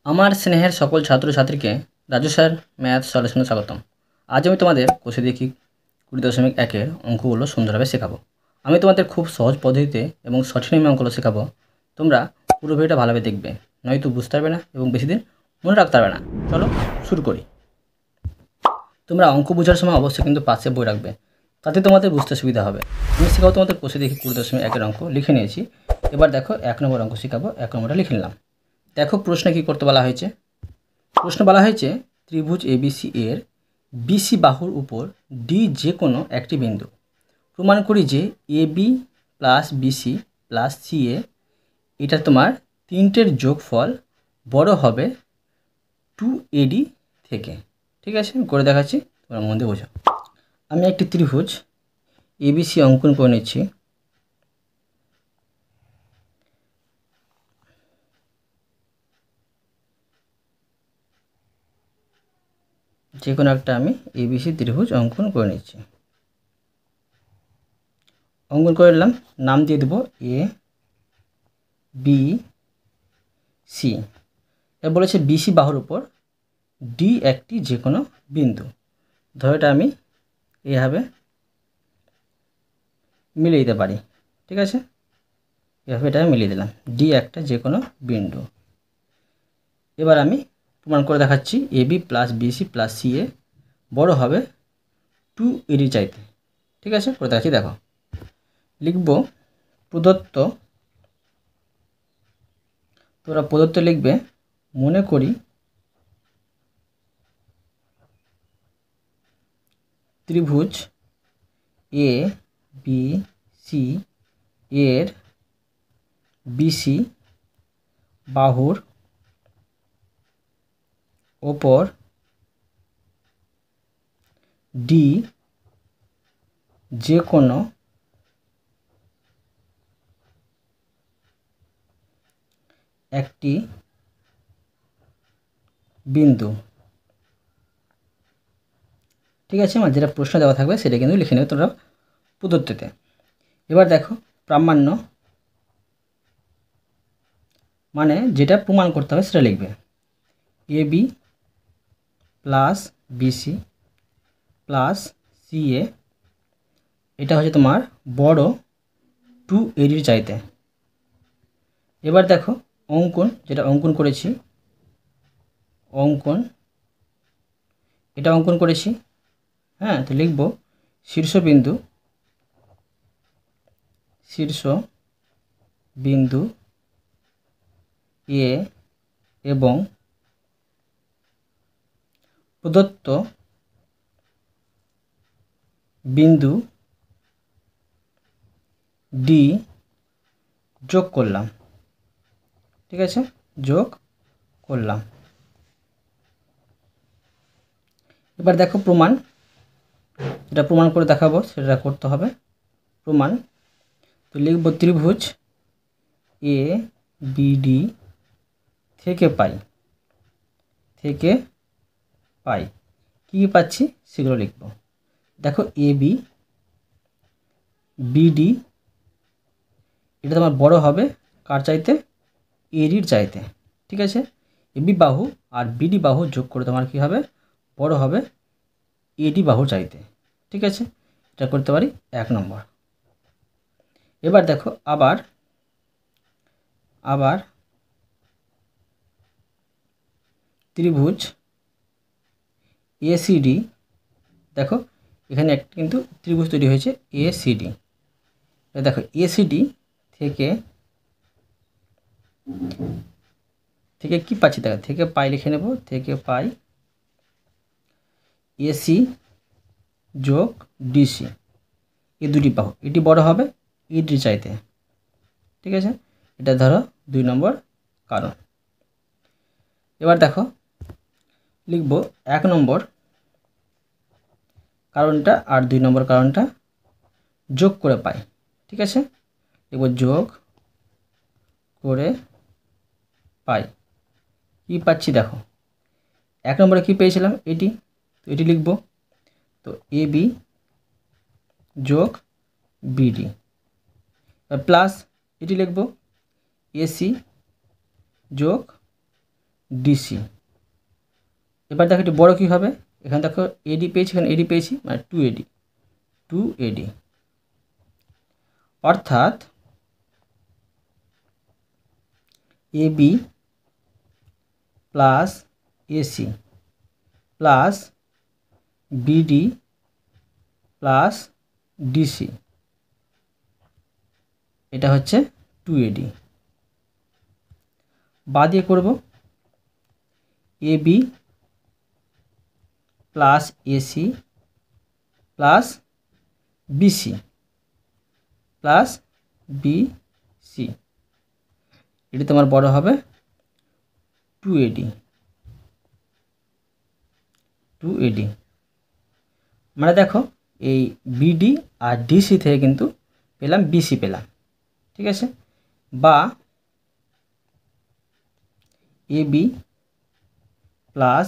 আমার স্নেহের সকল ছাত্রছাত্রীকে রাজু স্যার ম্যাথ সলিউশনে স্বাগতম। আজ আমি তোমাদের কোষে দেখি 20.1-এর অঙ্কগুলো সুন্দরভাবে শেখাবো। আমি তোমাদের খুব সহজ পদ্ধতিতে এবং সঠিক নিয়মে অঙ্কগুলো শেখাবো। তোমরা পুরো ভিডিওটা ভালোভাবে দেখবে, নয়তো বুঝতে পারবে না এবং বেশি দিন মনে রাখতে পারবে না। চলো শুরু করি। তোমরা অঙ্ক বোঝার সময় অবশ্যই কিন্তু পাশে বই রাখবে, তাতে তোমাদের বুঝতে সুবিধা হবে। আমি শেখাবো তোমাদের কোষে দেখি 20.1-এর অঙ্ক লিখে নিয়েছি। এবার দেখো 1 নম্বর অঙ্ক শেখাবো, 1 নম্বরটা লিখে নিলাম। দেখো প্রশ্নে কী করতে বলা হয়েছে। প্রশ্ন বলা হয়েছে ত্রিভুজ এবিসি এর বিসি বাহুর উপর ডি যে কোনো একটি বিন্দু। প্রমাণ করি যে AB plus BC plus CA এটা তোমার তিনটের যোগফল বড় হবে 2AD থেকে। ঠিক আছে, আমি করে দেখাচ্ছি, তোমরা মন দিয়ে বোঝো। আমি একটি ত্রিভুজ এবিসি অঙ্কন করে নিচ্ছি। যে কোনো একটা আমি এবিসি ত্রিভুজ অঙ্কন করে নিচ্ছি। অঙ্কন করে নিলাম, নাম দিয়ে দেবো এ বি সি। এর বলেছে বিসি বাহুর উপর ডি একটি যে কোনো বিন্দু। ধরো এটা আমি এইভাবে মিলিয়ে দিতে পারি। ঠিক আছে, এভাবে এটা মিলিয়ে দিলাম, ডি একটা যে কোনো বিন্দু। এবার আমি প্রমাণ করে দেখাচ্ছি AB plus BC plus CA বড় হবে 2AD চাইতে। ঠিক আছে, করে দেখাচ্ছি, দেখো লিখব প্রদত্ত, তোমরা প্রদত্ত লিখবে মনে করি ত্রিভুজ এ বি সি এর বিসি বাহুর ওপর ডি যে কোনো একটি বিন্দু। ঠিক আছে, আমার যেটা প্রশ্ন দেওয়া থাকবে সেটা কিন্তু লিখে নেবে তোমরা প্রদত্ততে। এবার দেখো প্রামাণ্য মানে যেটা প্রমাণ করতে হবে সেটা লিখবে AB plus BC plus CA এটা হচ্ছে তোমার বড় 2AD চাইতে। এবার দেখো অঙ্কন, যেটা অঙ্কন করেছি, অঙ্কন এটা অঙ্কন করেছি। হ্যাঁ, তো লিখব শীর্ষবিন্দু এ এবং প্রদত্ত বিন্দু ডি যোগ করলাম। ঠিক আছে, যোগ করলাম। এবার দেখো প্রমাণ, যেটা প্রমাণ করে দেখাবো সেটা করতে হবে প্রমাণ। তো লিখব ত্রিভুজ এ বিডি থেকে পাই কী পাচ্ছি সেগুলো লিখব। দেখো এবি বিডি এটা তোমার বড় হবে কার চাইতে, এডির চাইতে। ঠিক আছে, এবি বাহু আর বিডি বাহু যোগ করে তোমার কী হবে, বড় হবে এডি বাহু চাইতে। ঠিক আছে, এটা করতে পারি 1 নম্বর। এবার দেখো আবার ত্রিভুজ এসিডি, দেখো এখানে একটা কিন্তু ত্রিভুজ তৈরি হয়েছে এসিডি। দেখো এসিডি থেকে কি পাচ্ছি, দেখো থেকে পাই লিখে নেব, থেকে পাই এসি যোগ ডিসি এই দুটি বাহু, এটি বড় হবে ইডি চাইতে। ঠিক আছে, এটা ধরো 2 নম্বর কারণ। এবার দেখো লিখব 1 নম্বর কারণটা আর 2 নম্বর কারণটা যোগ করে পাই। ঠিক আছে, লিখব যোগ করে পাই কী পাচ্ছি, দেখো 1 নম্বরে কী পেয়েছিলাম এটি, তো এটি লিখব, তো এবি যোগ বিডি প্লাস এটি লিখব এসি যোগ ডিসি। এবার দেখো একটু বড় কী হবে, এখানে দেখো এডি পেয়েছি, এখানে এডি পেয়েছি, মানে 2AD, 2AD, অর্থাৎ AB plus AC plus BD plus DC, এটা হচ্ছে 2AD। বাদ দিয়ে করব AB plus AC plus BC plus BC, এটি তোমার বড় হবে 2AD, 2AD। মানে দেখো এই বিডি আর ডিসি থেকে কিন্তু পেলাম বিসি পেলাম, ঠিক আছে। বা এবি প্লাস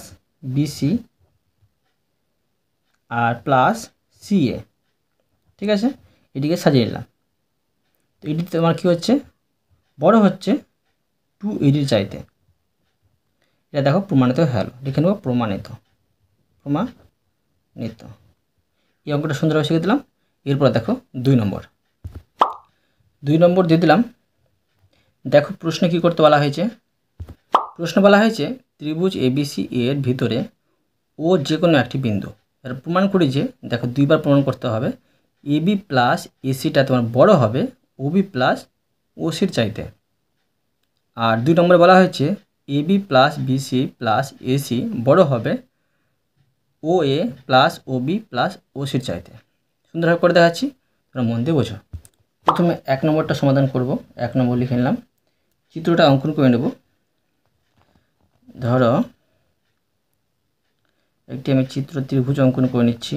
বিসি আর প্লাস সিএ, ঠিক আছে, এটিকে সাজিয়ে নিলাম। তো এটি তোমার কী হচ্ছে, বড় হচ্ছে 2AD চাইতে। এটা দেখো প্রমাণিত হয়ে গেল, লিখে নেব প্রমাণিত, প্রমাণিত। এই অঙ্কটা সুন্দরভাবে শিখে দিলাম। এরপর দেখো 2 নম্বর দিয়ে দিলাম। দেখো প্রশ্নে কী করতে বলা হয়েছে, প্রশ্ন বলা হয়েছে ত্রিভুজ এবিসি এর ভিতরে ও যে কোনো একটি বিন্দু, এর প্রমাণ করি যে দেখো 2বার প্রমাণ করতে হবে, এবি প্লাস এসিটা তোমার বড় হবে ওবি প্লাস ওসির চাইতে। আর 2 নম্বরে বলা হয়েছে AB plus BC plus AC বড় হবে O A plus OB plus ওসির চাইতে। সুন্দরভাবে করে দেখাচ্ছি, তোমরা মন দিয়ে বোঝো। প্রথমে 1 নম্বরটা সমাধান করব। 1 নম্বর লিখে নিলাম, চিত্রটা অঙ্কন করে নেব। ধরো একটি আমি চিত্র ত্রিভুজ অঙ্কন করে নিচ্ছি।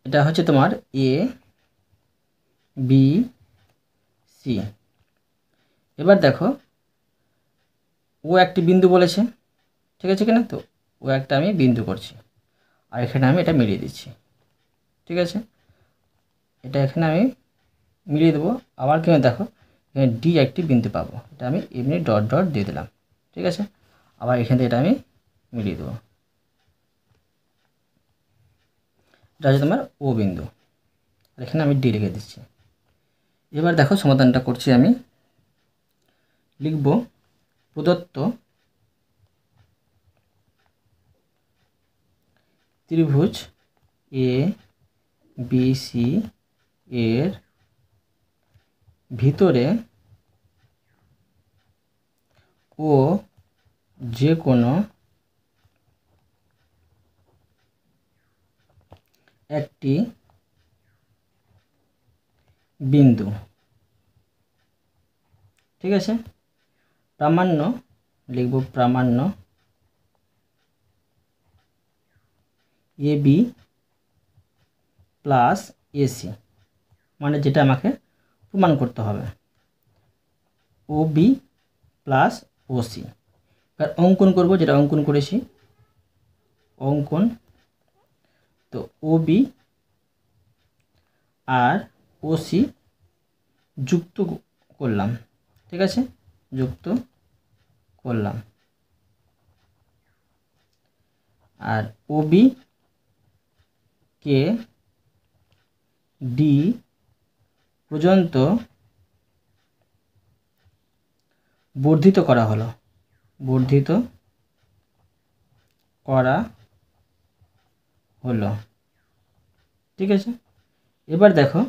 এটা হচ্ছে তোমার এ বি সি। এবার দেখো ও একটি বিন্দু বলেছে, ঠিক আছে কিনা, তো ও একটা আমি বিন্দু করছি আর এখানে আমি এটা মিলিয়ে দিচ্ছি, ঠিক আছে। এটা এখানে আমি মিলিয়ে দেবো। আবার কেন দেখো এখানে ডি একটি বিন্দু পাবো, এটা আমি এমনি ডট ডট দিয়ে দিলাম, ঠিক আছে। আবার এখান থেকে এটা আমি মিলিয়ে দেবো, এটা হচ্ছে তোমার ও বিন্দু, আর এখানে আমি ডি লিখে দিচ্ছি। এবার দেখো সমাধানটা করছি আমি, লিখব প্রদত্ত ত্রিভুজ এ বি সি এর ভিতরে ও যে কোনো একটি বিন্দু, ঠিক আছে। প্রামাণ্য লিখব, প্রামাণ্য এবি প্লাস এসি, মানে যেটা আমাকে প্রমাণ করতে হবে, ওবি প্লাস ওসি। আর অঙ্কন করব, যেটা অঙ্কন করেছি অঙ্কন, তো ওবি আর ওসি যুক্ত করলাম, ঠিক আছে, যুক্ত করলাম। আর ওবি কে ডি পর্যন্ত বর্ধিত করা হলো, বর্ধিত করা হলো, ঠিক আছে। এবার দেখো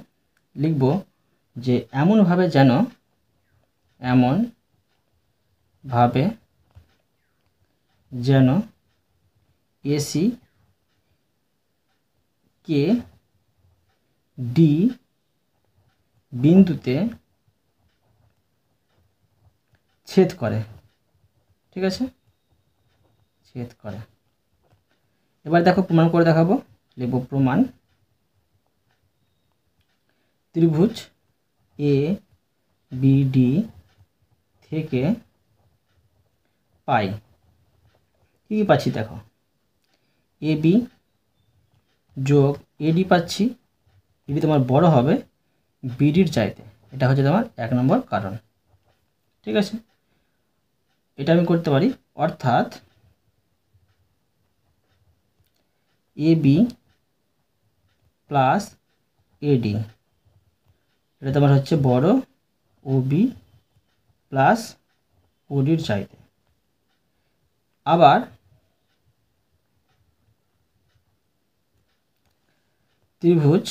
লিখব যে এমনভাবে যেন এসি কে ডি বিন্দুতে ছেদ করে, ঠিক আছে, ছেদ করে। এবার দেখো প্রমাণ করে দেখাবো, লিখব প্রমাণ ত্রিভুজ এ বি ডি থেকে পাই। কী কী পাচ্ছি দেখো, এবি যোগ এডি পাচ্ছি। এডি তোমার বড় হবে বিডির চাইতে, এটা হচ্ছে তোমার 1 নম্বর কারণ। ঠিক আছে, এটা আমি করতে পারি, অর্থাৎ এবি প্লাস এডি, এটা তোমার হচ্ছে বড় ওবি প্লাস ওডির চাইতে। আবার ত্রিভুজ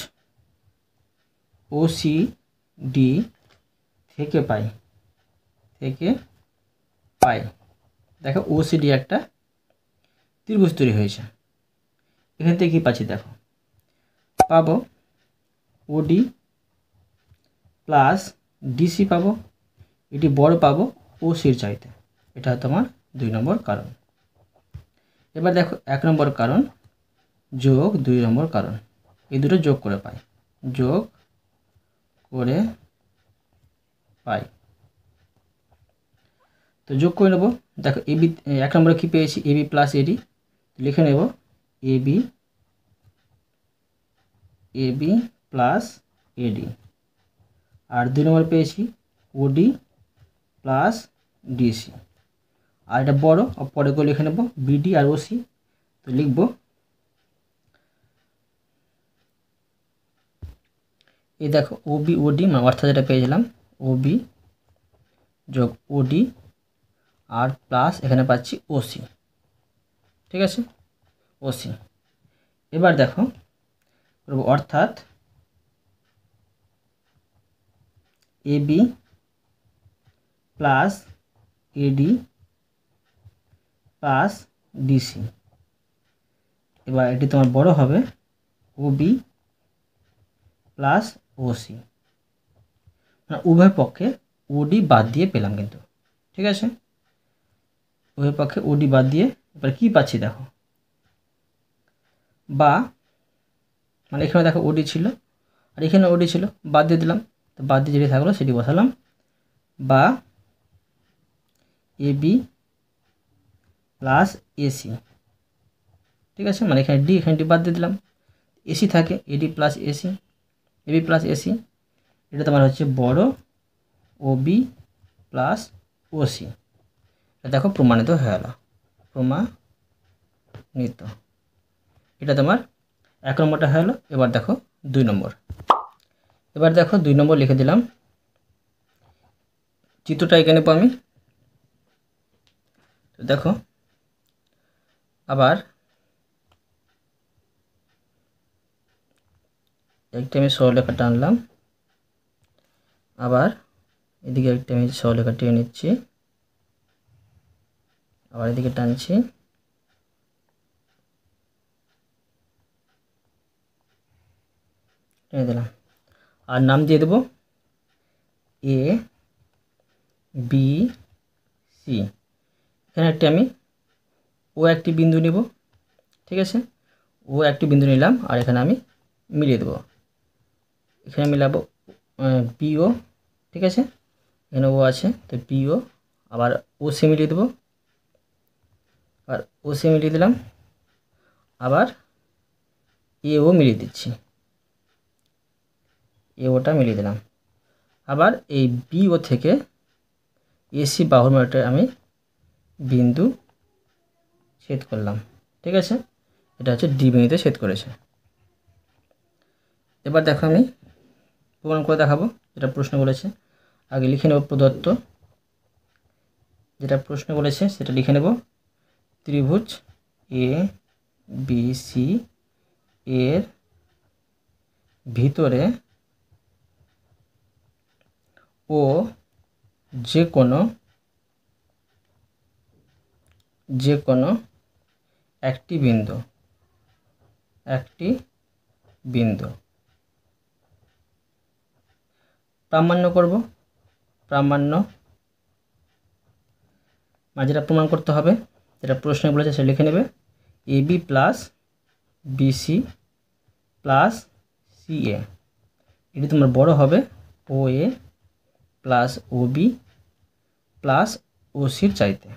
ওসিডি থেকে পাই, দেখো ওসিডি একটা ত্রিভুজ তৈরি হয়েছে। এখান থেকে কী পাচ্ছি দেখো, পাবো ওডি প্লাস ডিসি পাবো, এটি বড় পাবো ওসির চাইতে, এটা তোমার 2 নম্বর কারণ। এবার দেখো 1 নম্বর কারণ যোগ 2 নম্বর কারণ, এই দুটো যোগ করে পাই, তো যোগ করে নেব। দেখো এবি 1 নম্বরে কী পেয়েছি, এবি প্লাস এডি, লিখে নেব এবি প্লাস এডি। আর 2 নম্বর পেয়েছি ওডি প্লাস ডিসি, আর এটা বড়, পরে করে লিখে নেব বিডি আর ওসি। তো লিখব এই দেখো ওবি ওডি, অর্থাৎ যেটা পেয়েছিলাম ওবি যোগ ওডি আর প্লাস এখানে পাচ্ছি ওসি। ঠিক আছে, ওসি। এবার দেখো অর্থাৎ AB plus AD plus DC, এবার এটি তোমার বড় হবে ওবি প্লাস ওসি, মানে উভয় পক্ষে ওডি বাদ দিয়ে পেলাম কিন্তু। ঠিক আছে, উভয় পক্ষে ওডি বাদ দিয়ে এবার কী পাচ্ছি দেখো, বা মানে এখানে দেখো ওডি ছিল আর এখানে ওডি ছিল, বাদ দিয়ে দিলাম, তো বাদ দিয়ে যেটি থাকলো সেটি বসালাম, বা এবি প্লাস এসি। ঠিক আছে, মানে এখানে ডি বাদ দিয়ে দিলাম, এসি থাকে AD plus AC, AB plus AC, এটা তোমার হচ্ছে বড় ওবি প্লাস ওসি। দেখো প্রমাণিত হয়ে গেল, প্রমাণিত। এটা তোমার 1 নম্বরটা হয়ে গেলো। এবার দেখো 2 নম্বর, এবার দেখো 2 নম্বর লিখে দিলাম, চিত্রটা এখানে নেবো আমি। তো দেখো আবার একটা আমি সরলরেখা টানলাম, আবার এদিকে একটা আমি সরলরেখা টেনে নিচ্ছি, আবার এদিকে টানছি, টেনে দিলাম, আর নাম দিয়ে দেবো এ বি সি। এখানে একটি আমি ও একটি বিন্দু নেব। ঠিক আছে, ও একটি বিন্দু নিলাম, আর এখানে আমি মিলিয়ে দেবো, এখানে মিলাবো বিও। ঠিক আছে, এখানে ও আছে তো বিও, আবার ও সি মিলিয়ে দেবো, আর ও সি মিলিয়ে দিলাম, আবার এ ও মিলিয়ে দিচ্ছি, এ ওটা মিলিয়ে দিলাম, আবার এই বিও থেকে এসি বাহুর মধ্যে আমি বিন্দু ছেদ করলাম। ঠিক আছে, এটা হচ্ছে ডি বিন্দুতে ছেদ করেছে। এবার দেখো আমি প্রমাণ করে দেখাবো, যেটা প্রশ্ন বলেছে। আগে লিখে নেব প্রদত্ত, যেটা প্রশ্ন বলেছে সেটা লিখে নেব, ত্রিভুজ এ বি সি এর ভিতরে ও যে কোনো একটি বিন্দু প্রামাণ্য করব, প্রামাণ্য মানে যেটা প্রমাণ করতে হবে, যেটা প্রশ্নে বলেছে সেটা লিখে নেবে, AB plus BC plus CA, এটি তোমার বড় হবে O A plus OB plus ওসির চাইতে।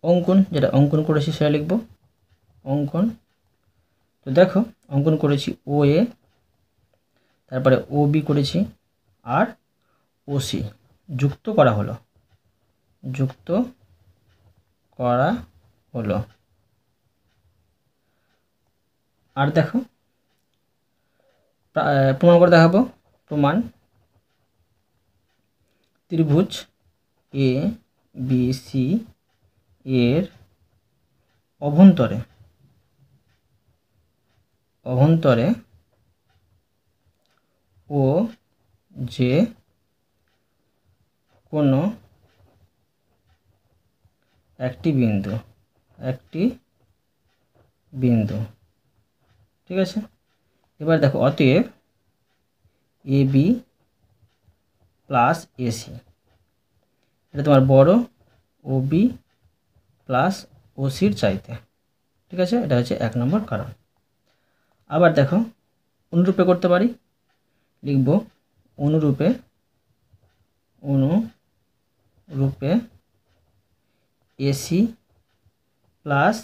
অঙ্কন, যেটা অঙ্কন করেছি সেটা লিখব অঙ্কন। তো দেখো অঙ্কন করেছি ও এ, তারপরে ও বি করেছি, আর ও সি যুক্ত করা হলো, যুক্ত করা হলো। আর দেখো প্রমাণ করে দেখাবো। প্রমাণ, ত্রিভুজ এ বি সি এর অভ্যন্তরে ও যে কোনো একটি বিন্দু, ঠিক আছে। এবার দেখো অতএব এ বি প্লাস এসি, এটা তোমার বড় ও বি প্লাস ও সির চাইতে, ঠিক আছে। এটা হচ্ছে 1 নম্বর কারণ। আবার দেখো অনুরূপে করতে পারি, লিখব অনুরূপে এসি প্লাস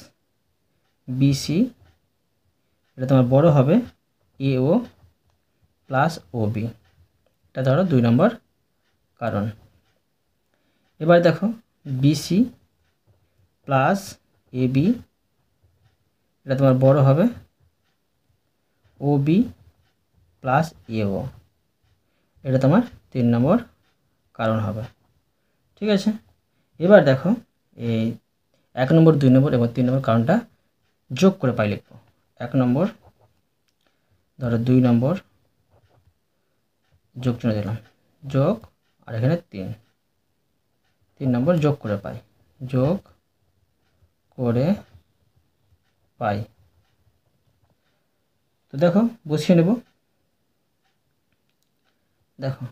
বিসি, এটা তোমার বড় হবে এও প্লাস ও বি, এটা ধরো 2 নম্বর কারণ। এবার দেখো বিসি প্লাস এ বি, এটা তোমার বড় হবে ও বি প্লাস এও, এটা তোমার 3 নম্বর কারণ হবে, ঠিক আছে। এবার দেখো এই 1 নম্বর 2 নম্বর এবং 3 নম্বর কারণটা যোগ করে পাই লিখব। 1 নম্বর ধরো 2 নম্বর যোগ চিহ্ন দিলাম, যোগ, আর এখানে 3 নম্বর যোগ করে পাই, তো দেখো বসিয়ে নেব। দেখো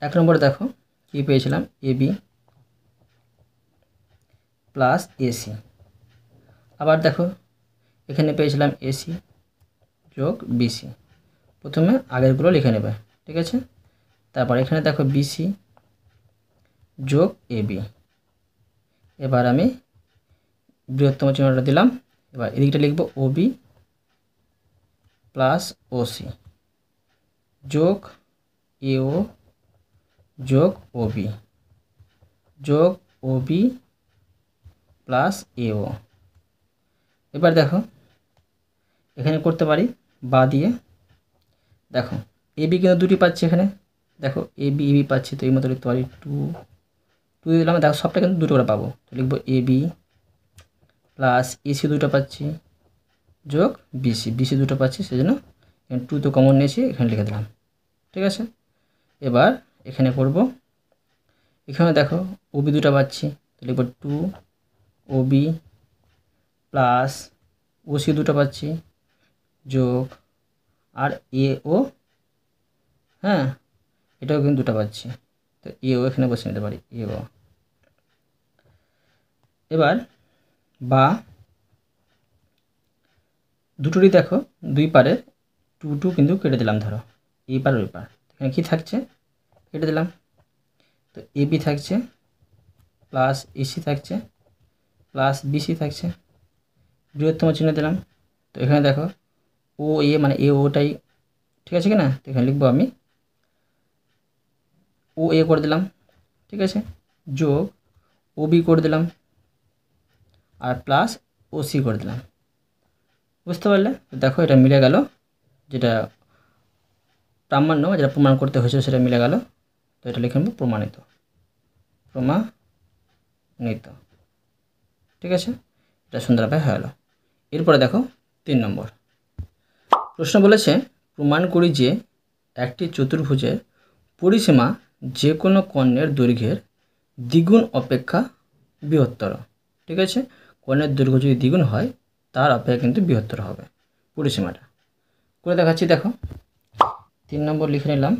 1 নম্বরে দেখো কি পেয়েছিলাম, এ বি প্লাস এসি। আবার দেখো এখানে পেয়েছিলাম এসি যোগ বিসি, প্রথমে আগেরগুলো লিখে নেবে, ঠিক আছে। তারপর এখানে দেখো বিসি যোগ এবি, এবার আমি বৃহত্তম চিহ্নটা দিলাম। এবার এদিকটা লিখব ওবি প্লাস ওসি যোগ এও যোগ ওবি প্লাস এও। এবার দেখো এখানে করতে পারি বা দিয়ে, দেখো এবি কিন্তু দুটি পাচ্ছি এখানে, দেখো এবি এবি পাচ্ছি, তো এই মতো লিখতে পারি 2 দিলাম। দেখো সবটা কিন্তু দুটো করে পাবো, তো লিখবো এবি প্লাস এসি দুটো পাচ্ছি যোগ বিসি দুটো পাচ্ছি, সেজন্য 2 তো কমন নিয়েছি, এখানে লিখে দিলাম, ঠিক আছে। এবার এখানে করব, এখানে দেখো ওবি দুটো পাচ্ছি, তো লিখব 2 ওবি প্লাস ওসি দুটো পাচ্ছি যোগ, আর এও, হ্যাঁ এটাও কিন্তু দুটো পাচ্ছি, তো এও এখানে বসে নিতে পারি এও। এবার বা দুটোরই দেখো 2 পারে 2 কিন্তু কেটে দিলাম, ধরো এই পার ওই পার, এখানে কী থাকছে কেটে দিলাম, তো এবি থাকছে প্লাস এসি থাকছে প্লাস বিসি থাকছে, বৃহত্তম চিহ্ন দিলাম। তো এখানে দেখো ও এ মানে এ ওটাই, ঠিক আছে কি না, তো এখানে লিখবো আমি ও এ করে দিলাম, ঠিক আছে, যোগ ও বি করে দিলাম, আর প্লাস ও সি করে দিলাম, বুঝতে পারলে। দেখো এটা মিলে গেল, যেটা প্রামাণ্য যেটা প্রমাণ করতে হয়েছে সেটা মিলে গেল, তো এটা লিখে নেব প্রমাণিত, ঠিক আছে, এটা সুন্দরভাবে হয়ে গেল। এরপরে দেখো 3 নম্বর প্রশ্ন বলেছে, প্রমাণ করি যে একটি চতুর্ভুজের পরিসীমা যে কোনো কর্ণের দৈর্ঘ্যের দ্বিগুণ অপেক্ষা বৃহত্তর, ঠিক আছে। কর্ণের দৈর্ঘ্য যদি দ্বিগুণ হয় তার অপেক্ষা কিন্তু বৃহত্তর হবে পরিসীমাটা, করে দেখাচ্ছি। দেখো 3 নম্বর লিখে নিলাম,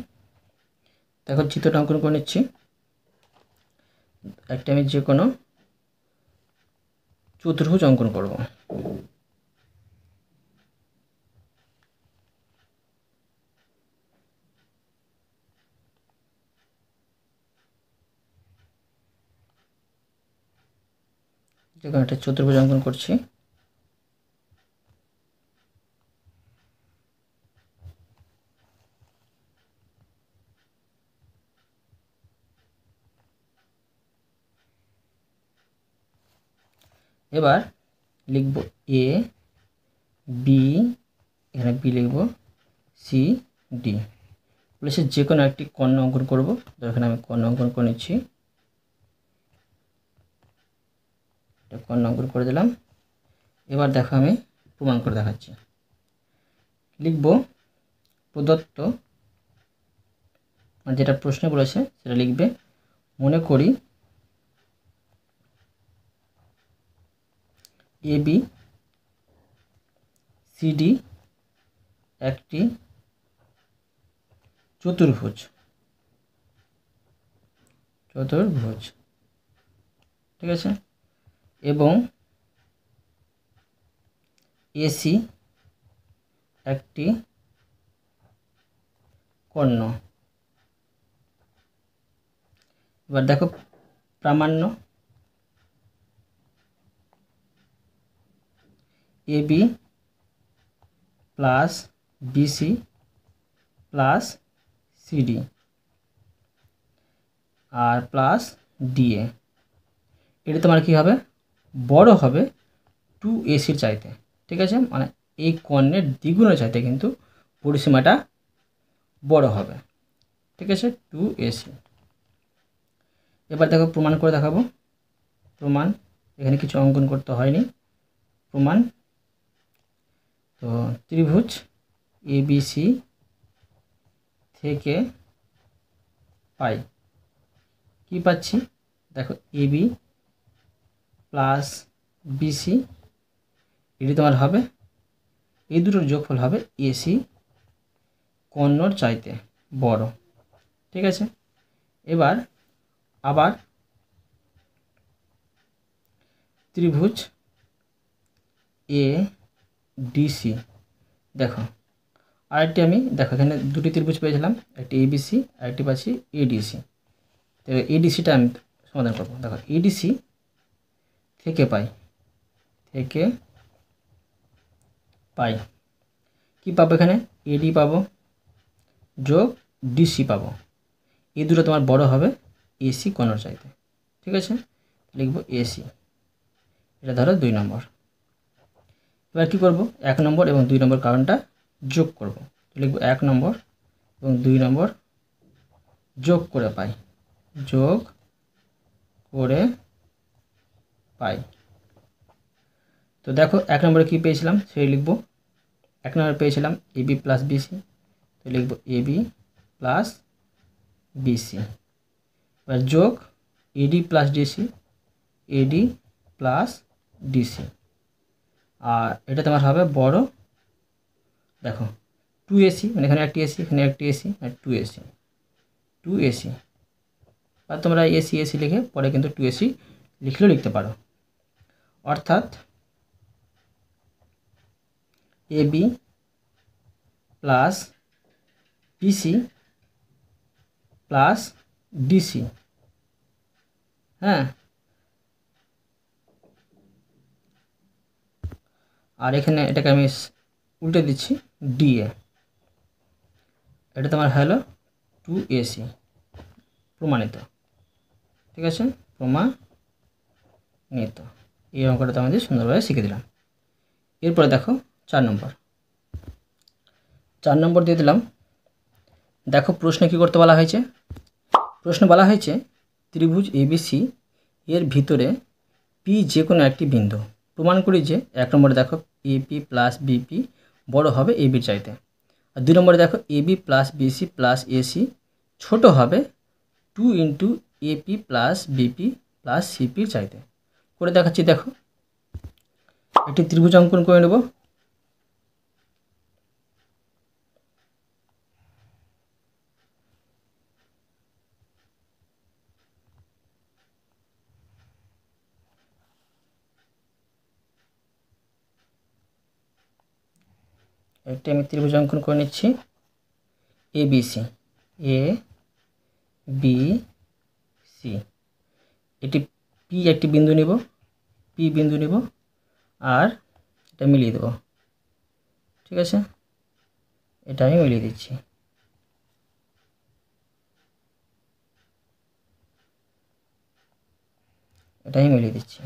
দেখো চিত্রটা অঙ্কন করে নিচ্ছি। একটা আমি যে কোনো চতুর্ভুজ অঙ্কন করব, যেখানে একটা চতুর্ভুজ অঙ্কন করছি। এবার লিখব এ বি, এখানে বি লিখব, সি ডি প্লেসে যে কোনো একটি কর্ণ অঙ্কন করব। তো এখানে আমি কর্ণ অঙ্কন করে নিচ্ছি, এটা কর্ণ অঙ্কন করে দিলাম। এবার দেখো আমি প্রমাণ করে দেখাচ্ছি। লিখব প্রদত্ত, মানে যেটা প্রশ্নে বলেছে সেটা লিখবে। মনে করি এ বি সিডি একটি চতুর্ভুজ, ঠিক আছে, এবং এসি একটি কর্ণ। এবার দেখো প্রামাণ্য, AB plus BC plus CD আর প্লাস ডিএ, এটা তোমার কী হবে, বড় হবে 2AC চাইতে, ঠিক আছে, মানে এই কর্ণের দ্বিগুণের চাইতে কিন্তু পরিসীমাটা বড় হবে, ঠিক আছে, 2AC। এবার দেখো প্রমাণ করে দেখাবো। প্রমাণ, এখানে কিছু অঙ্কন করতে হয়নি, প্রমাণ। তো ত্রিভুজ ABC থেকে পাই কি পাচ্ছি, দেখো এবি প্লাস বিসি, এটি তোমার হবে, এই দুটোর যোগফল হবে এসি কর্ণর চাইতে বড়, ঠিক আছে। এবার আবার ত্রিভুজ এ ডিসি, দেখো আরেকটি আমি, দেখো এখানে দুটি ত্রিভুজ পেয়েছিলাম, একটি এবিসি আর একটি পাচ্ছি এডিসি। তো এডিসিটা আমি সমাধান করবো। দেখো এডিসি থেকে পাই কি পাবো, এখানে এডি পাবো যোগ ডিসি পাবো, এই দুটো তোমার বড় হবে এসি কর্ণর চাইতে, ঠিক আছে, লিখবো এসি, এটা ধরো 2 নম্বর। এবার কী করবো, 1 নম্বর এবং 2 নম্বর কারণটা যোগ করব, লিখবো 1 নম্বর এবং 2 নম্বর যোগ করে পাই, তো দেখো 1 নম্বরে কী পেয়েছিলাম সেই লিখবো। 1 নম্বরে পেয়েছিলাম এবি প্লাস বিসি, তো লিখবো এবি প্লাস বিসি, এবার যোগ AD plus DC, AD plus DC, আর এটা তোমার হবে বড়, দেখো 2AC, মানে এখানে একটি এসি, এখানে একটি এসি, আর 2AC, আর তোমরা এসি লিখে পরে কিন্তু 2AC লিখলেও লিখতে পারো। অর্থাৎ AB plus BC plus DC, হ্যাঁ, আর এখানে এটাকে আমি উল্টে দিচ্ছি ডিএ, এটা তোমার হলো 2AC, প্রমাণিত, ঠিক আছে, প্রমাণিত। এই অঙ্কটা তো আমাদের সুন্দরভাবে শিখে দিলাম। এরপরে দেখো 4 নম্বর দিয়ে দিলাম। দেখো প্রশ্নে কী করতে বলা হয়েছে, প্রশ্ন বলা হয়েছে ত্রিভুজ এবিসি এর ভিতরে পি যে কোনো একটি বিন্দু, প্রমাণ করি যে 1 নম্বরে দেখো এপি প্লাস বিপি বড় হবে এবির চাইতে, আর 2 নম্বরে দেখো AB plus BC plus AC ছোট হবে 2 ইন্টু এপি প্লাস বিপি প্লাস সিপির চাইতে। করে দেখাচ্ছি, দেখো একটি ত্রিভুজ অঙ্কন করে নেব। একটি আমি ত্রিভুজ অঙ্কন করে নিচ্ছি, এবিসি, এ বি সি, এটি পি একটি বিন্দু নিব, পি বিন্দু নিব আর এটা মিলিয়ে দেব। ঠিক আছে, এটা আমি মিলিয়ে দিচ্ছি। এটা আমি মিলিয়ে দিচ্ছি।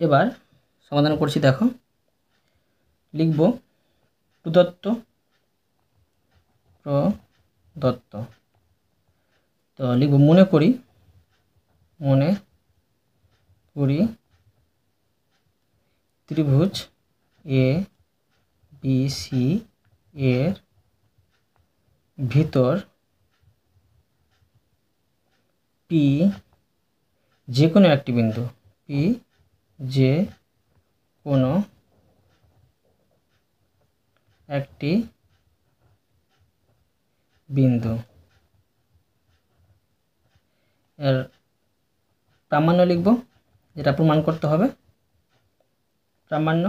এবার সমাধান করছি, দেখো লিখব প্রদত্ত প্রদত্ত তো লিখব মনে করি ত্রিভুজ এ বি সি এর ভিতর পি যে কোনো একটি বিন্দু, পি যে কোনো একটি বিন্দু এর প্রামাণ্য লিখব, যেটা প্রমাণ করতে হবে প্রামাণ্য।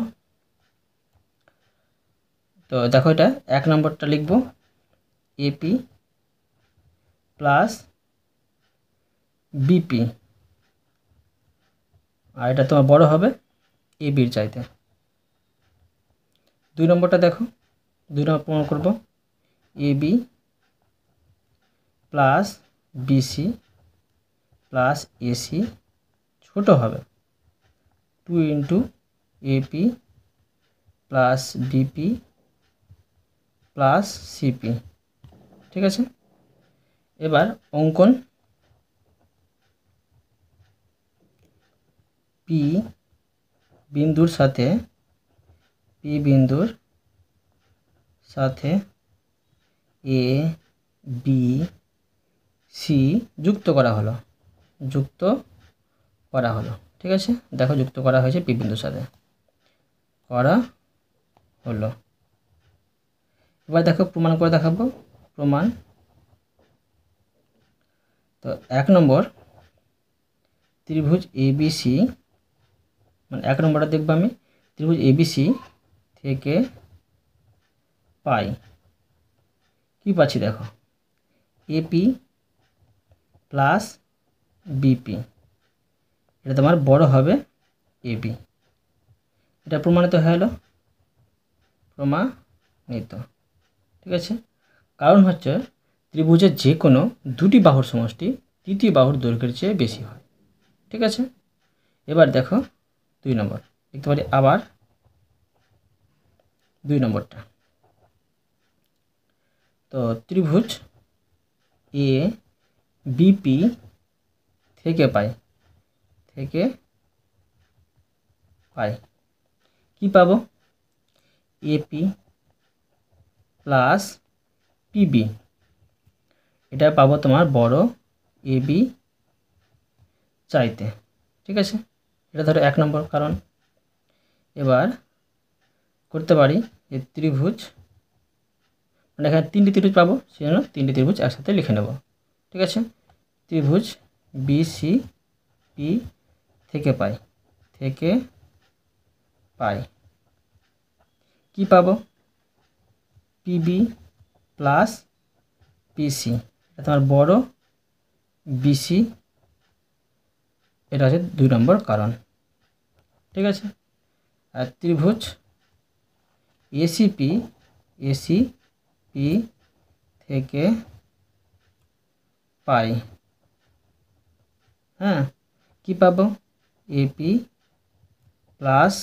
তো দেখো এটা 1 নম্বরটা লিখব এপি প্লাস বিপি, আর এটা তোমার বড় হবে এ বির চাইতে। 2 নম্বরটা দেখো, 2 নম্বর প্রমাণ করব A B plus BC plus AC ছোট হবে 2 into AP plus BP plus CP. ঠিক আছে, এবার অঙ্কন পি বিন্দুর সাথে এ বি সি যুক্ত করা হলো। ঠিক আছে, দেখো যুক্ত করা হয়েছে পি বিন্দুর সাথে করা হলো। এবার দেখো প্রমাণ করে দেখাবো। প্রমাণ, তো 1 নম্বর ত্রিভুজ এবিসি, মানে 1 নম্বরটা দেখবো আমি ত্রিভুজ এবিসি থেকে পাই কি পাচ্ছি, দেখো এপি প্লাস বিপি, এটা তোমার বড় হবে এবি। এটা প্রমাণিত হয়ে গেল, প্রমাণিত। ঠিক আছে, কারণ হচ্ছে ত্রিভুজের যে কোনো দুটি বাহুর সমষ্টি তৃতীয় বাহুর দৈর্ঘ্যের চেয়ে বেশি হয়। ঠিক আছে, এবার দেখো 2 নম্বর দেখতে পারি, আবার 2 নম্বরটা, তো ত্রিভুজ এ বিপি থেকে পাই কি পাবো, এপি প্লাস পিবি, এটা পাবো তোমার বড় এবি চাইতে। ঠিক আছে, এটা ধরো 1 নম্বর কারণ। এবার করতে পারি যে ত্রিভুজ, মানে এখানে 3টি ত্রিভুজ পাবো, সেজন্য 3টি ত্রিভুজ একসাথে লিখে নেব। ঠিক আছে, ত্রিভুজ বিসি পি থেকে পাই কি পাবো, পিবি প্লাস পিসি, এটা তোমার বড় বিসি, এটা হচ্ছে 2 নম্বর কারণ। ঠিক আছে, আর ত্রিভুজ এসিপি থেকে পাই, হ্যাঁ কি পাবো, এপি প্লাস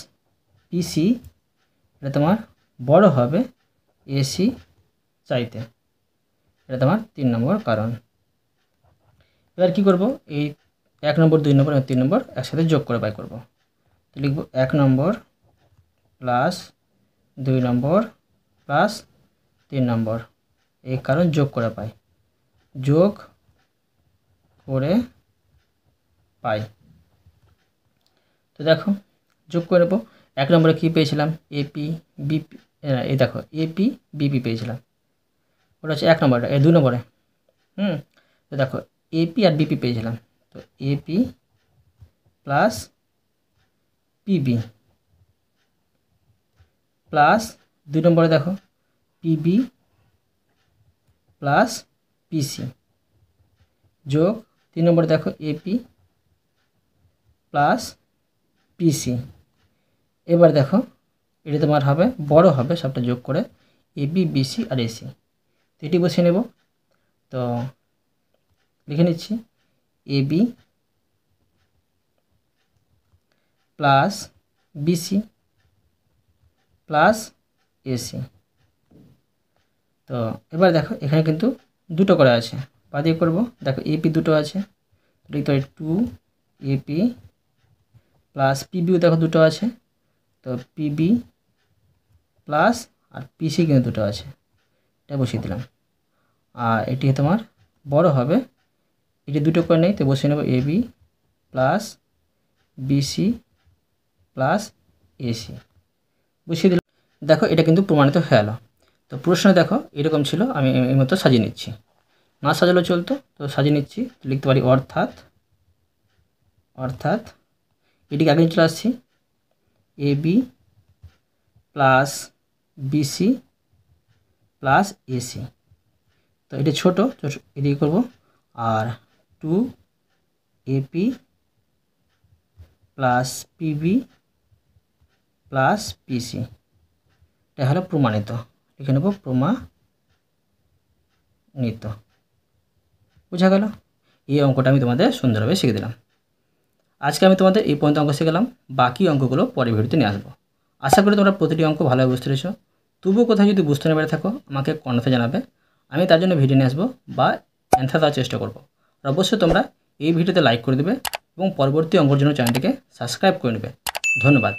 পিসি, এটা তোমার বড় হবে এসি চাইতে, এটা তোমার 3 নম্বর কারণ। এবার কি করব, এই 1 নম্বর 2 নম্বর এবং 3 নম্বর একসাথে যোগ করে বাই করব। তো লিখব 1 নম্বর প্লাস 2 নম্বর প্লাস 3 নম্বর, এই কারণ যোগ করে পাই, তো দেখো যোগ করে নেব। 1 নম্বরে কী পেয়েছিলাম, এপি বিপি, এই দেখো এপি বিপি পেয়েছিলাম, ওটা হচ্ছে 1 নম্বরে। এই 2 নম্বরে তো দেখো এপি আর বিপি পেয়েছিলাম, তো এপি প্লাস পিবি প্লাস 2 নম্বরে দেখো পিবি প্লাস পিসি যোগ 3 নম্বরে দেখো এপি প্লাস পিসি। এবার দেখো এটা তোমার হবে বড় হবে সবটা যোগ করে এবি বিসি আর এসি। তো এটি বসিয়ে নেব। তো লিখে নিচ্ছি AB plus BC plus AC. তো এবার দেখো এখানে কিন্তু দুটো করে আছে, পা দিয়ে করবো। দেখো এপি দুটো আছে, লিখতে হয় 2 এপি প্লাস পিবিও দেখো দুটো আছে, তো পিবি প্লাস আর পিসি কিন্তু দুটো আছে, এটা বসিয়ে দিলাম। আর এটি তোমার বড় হবে, এটি দুটো করে নেই, তো বসিয়ে নেব AB plus BC plus AC, বসিয়ে দিলাম। দেখো এটা কিন্তু প্রমাণিত হয়ে গেল। তো প্রশ্ন দেখো এরকম ছিল, আমি এই মতো সাজিয়ে নিচ্ছি, না সাজালেও চলতো, তো সাজিয়ে নিচ্ছি। লিখতে পারি অর্থাৎ এটিকে আগে চলে আসছি AB plus BC plus AC. তো এটি ছোটো, এদিকে করব। আর 2 AP plus PB plus PC, এটা হলো প্রমাণিত। লিখে নেব প্রমাণিত। বোঝা গেল? এই অঙ্কটা আমি তোমাদের সুন্দরভাবে শিখে দিলাম। আজকে আমি তোমাদের এই পর্যন্ত অঙ্ক শিখলাম, বাকি অঙ্কগুলো পরের ভিডিওতে নিয়ে আসবো। আশা করি তোমরা প্রতিটি অঙ্ক ভালোভাবে বুঝতে পেরেছো। তবুও কোথাও যদি বুঝতে না পেরে থাকো আমাকে কমেন্টে জানাবে, আমি তার জন্য ভিডিও নিয়ে আসবো বা অ্যান্সার দেওয়ার চেষ্টা করব। আর অবশ্যই তোমরা এই ভিডিওতে লাইক করে দেবে এবং পরবর্তী অঙ্কের জন্য চ্যানেলটিকে সাবস্ক্রাইব করে নেবে। ধন্যবাদ।